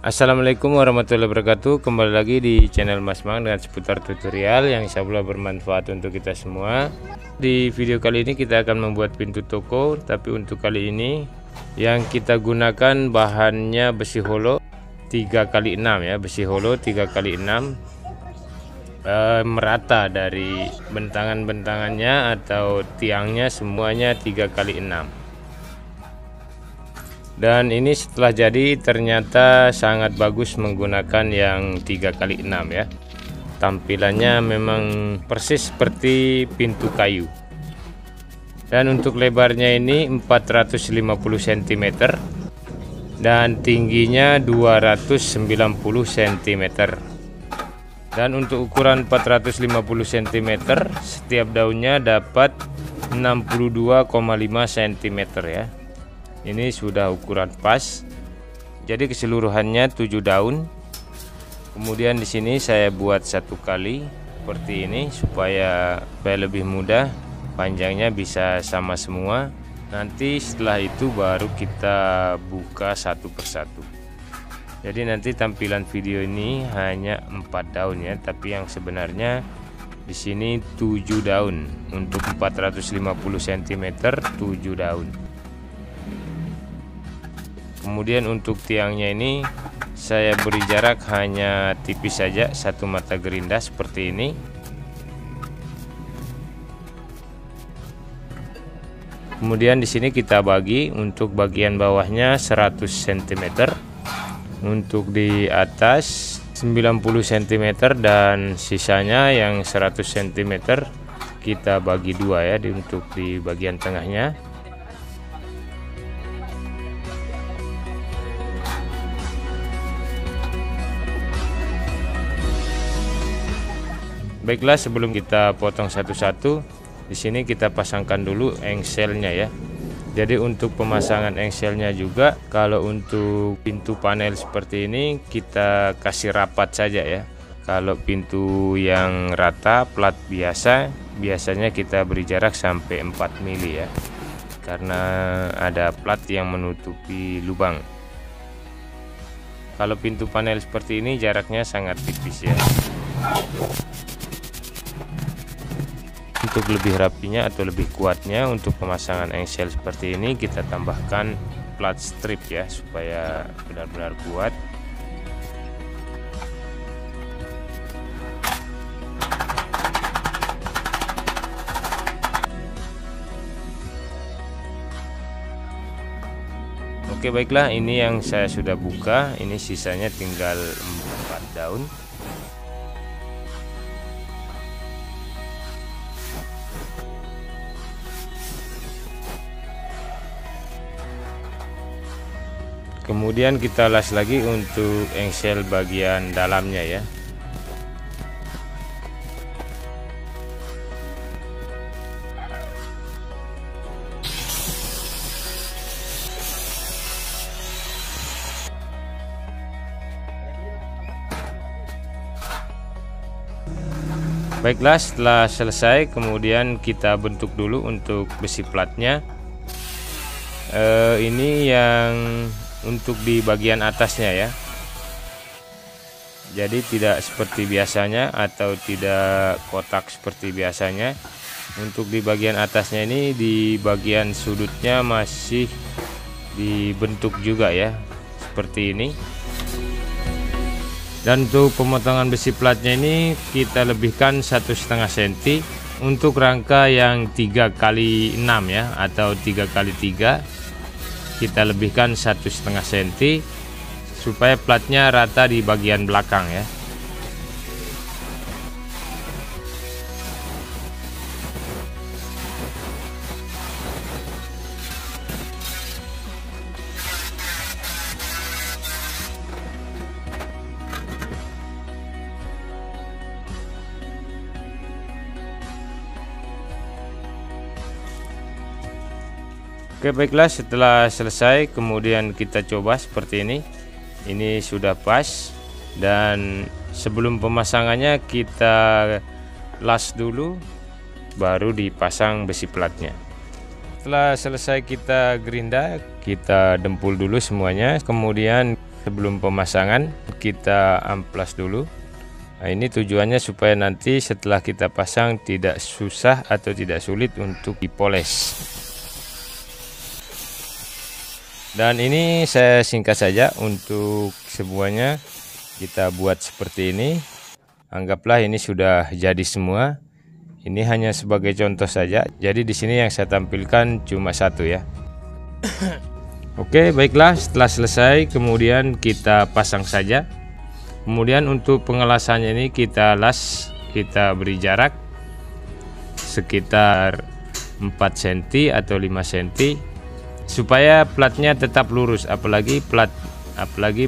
Assalamualaikum warahmatullahi wabarakatuh. Kembali lagi di channel Mas Mang dengan seputar tutorial yang insyaallah bermanfaat untuk kita semua. Di video kali ini kita akan membuat pintu toko, tapi untuk kali ini yang kita gunakan bahannya besi holo 3x6 ya, besi holo 3x6, merata dari bentangan-bentangannya atau tiangnya semuanya 3x6. Dan ini setelah jadi ternyata sangat bagus menggunakan yang 3x6 ya. Tampilannya memang persis seperti pintu kayu. Dan untuk lebarnya ini 450 cm dan tingginya 290 cm. Dan untuk ukuran 450 cm, setiap daunnya dapat 62,5 cm ya. Ini sudah ukuran pas. Jadi keseluruhannya 7 daun. Kemudian di sini saya buat satu kali seperti ini supaya lebih mudah, panjangnya bisa sama semua. Nanti setelah itu baru kita buka satu persatu. Jadi nanti tampilan video ini hanya 4 daun ya, tapi yang sebenarnya di sini 7 daun. Untuk 450 cm 7 daun. Kemudian untuk tiangnya ini saya beri jarak hanya tipis saja, 1 mata gerinda seperti ini. Kemudian di sini kita bagi, untuk bagian bawahnya 100 cm, untuk di atas 90 cm dan sisanya yang 100 cm kita bagi dua ya, untuk di bagian tengahnya. Baiklah, sebelum kita potong satu-satu, di sini kita pasangkan dulu engselnya ya. Jadi untuk pemasangan engselnya juga, kalau untuk pintu panel seperti ini kita kasih rapat saja ya. Kalau pintu yang rata plat biasa, biasanya kita beri jarak sampai 4 mili ya, karena ada plat yang menutupi lubang. Kalau pintu panel seperti ini jaraknya sangat tipis ya. Untuk lebih rapinya atau lebih kuatnya untuk pemasangan engsel seperti ini, kita tambahkan plat strip ya, supaya benar-benar kuat. Oke, baiklah, ini yang saya sudah buka, ini sisanya tinggal 4 daun. Kemudian kita las lagi untuk engsel bagian dalamnya ya. Baiklah, setelah selesai kemudian kita bentuk dulu untuk besi platnya. Ini yang untuk di bagian atasnya ya. Jadi tidak seperti biasanya atau tidak kotak seperti biasanya. Untuk di bagian atasnya ini, di bagian sudutnya masih dibentuk juga ya, seperti ini. Dan untuk pemotongan besi platnya ini kita lebihkan 1,5 cm untuk rangka yang 3x6 ya, atau 3x3. Kita lebihkan 1,5 cm supaya platnya rata di bagian belakang ya. Oke, baiklah, setelah selesai kemudian kita coba seperti ini. Ini sudah pas, dan sebelum pemasangannya kita las dulu baru dipasang besi platnya. Setelah selesai kita gerinda, kita dempul dulu semuanya, kemudian Sebelum pemasangan kita amplas dulu. Nah, ini tujuannya supaya nanti setelah kita pasang tidak susah atau tidak sulit untuk dipoles. Dan ini saya singkat saja untuk semuanya kita buat seperti ini. Anggaplah ini sudah jadi semua. Ini hanya sebagai contoh saja. Jadi di sini yang saya tampilkan cuma satu ya. Oke, baiklah, setelah selesai kemudian kita pasang saja. Kemudian untuk pengelasannya ini kita las, kita beri jarak sekitar 4 cm atau 5 cm supaya platnya tetap lurus, apalagi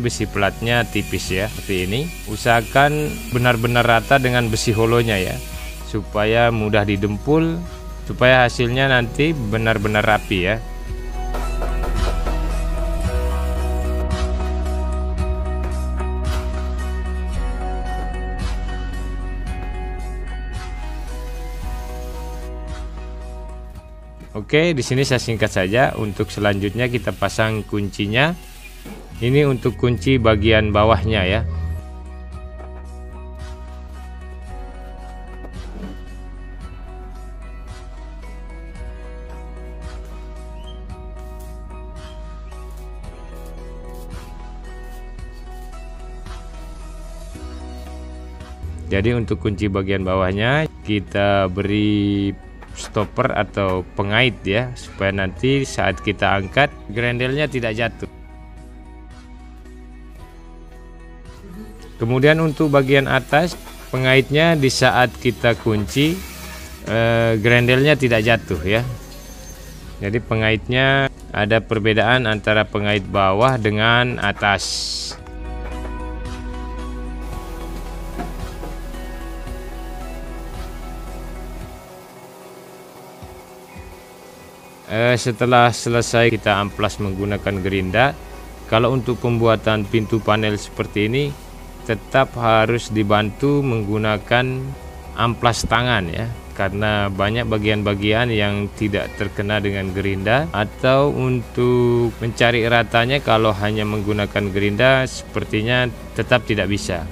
besi platnya tipis ya, seperti ini. Usahakan benar-benar rata dengan besi holonya ya, supaya mudah didempul, supaya hasilnya nanti benar-benar rapi ya. Oke, di sini saya singkat saja. Untuk selanjutnya kita pasang kuncinya. Ini untuk kunci bagian bawahnya ya. Jadi untuk kunci bagian bawahnya kita beri stopper atau pengait ya, supaya nanti saat kita angkat grendelnya tidak jatuh. Kemudian untuk bagian atas pengaitnya di saat kita kunci grendelnya tidak jatuh ya. Jadi pengaitnya ada perbedaan antara pengait bawah dengan atas. Setelah selesai kita amplas menggunakan gerinda. Kalau untuk pembuatan pintu panel seperti ini tetap harus dibantu menggunakan amplas tangan ya, karena banyak bagian-bagian yang tidak terkena dengan gerinda. Atau untuk mencari ratanya kalau hanya menggunakan gerinda sepertinya tetap tidak bisa.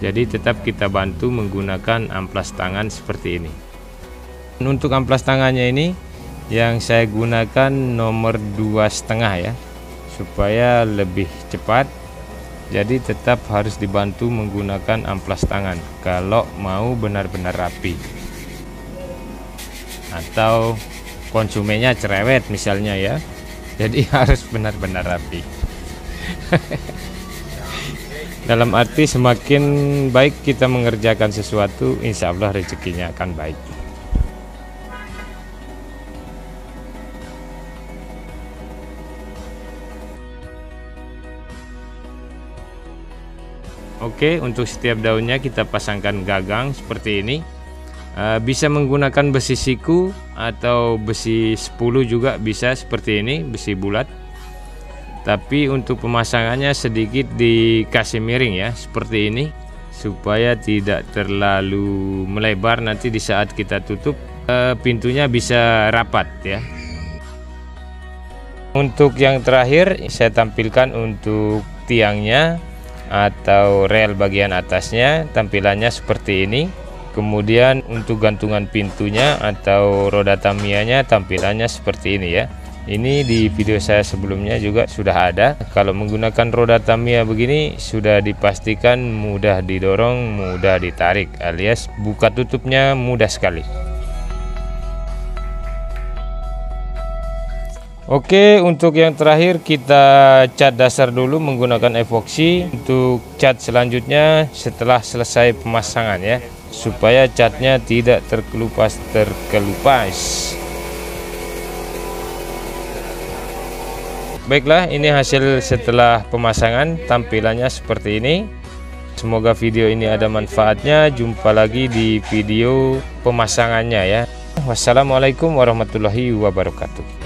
Jadi tetap kita bantu menggunakan amplas tangan seperti ini. Untuk amplas tangannya ini yang saya gunakan nomor 2,5 ya, supaya lebih cepat. Jadi tetap harus dibantu menggunakan amplas tangan kalau mau benar-benar rapi, atau konsumennya cerewet misalnya ya, jadi harus benar-benar rapi. Dalam arti semakin baik kita mengerjakan sesuatu, insya Allah rezekinya akan baik. Oke, untuk setiap daunnya kita pasangkan gagang seperti ini. Bisa menggunakan besi siku atau besi 10 juga bisa, seperti ini, besi bulat. Tapi untuk pemasangannya sedikit dikasih miring ya, seperti ini, supaya tidak terlalu melebar. Nanti di saat kita tutup pintunya bisa rapat ya. Untuk yang terakhir saya tampilkan untuk tiangnya atau rel bagian atasnya, tampilannya seperti ini. Kemudian untuk gantungan pintunya atau roda Tamiya-nya tampilannya seperti ini ya. Ini di video saya sebelumnya juga sudah ada. Kalau menggunakan roda Tamiya begini sudah dipastikan mudah didorong, mudah ditarik, alias buka tutupnya mudah sekali. Oke, untuk yang terakhir kita cat dasar dulu menggunakan epoksi. Untuk cat selanjutnya setelah selesai pemasangan ya, supaya catnya tidak terkelupas. Baiklah, ini hasil setelah pemasangan, tampilannya seperti ini. Semoga video ini ada manfaatnya. Jumpa lagi di video pemasangannya ya. Wassalamualaikum warahmatullahi wabarakatuh.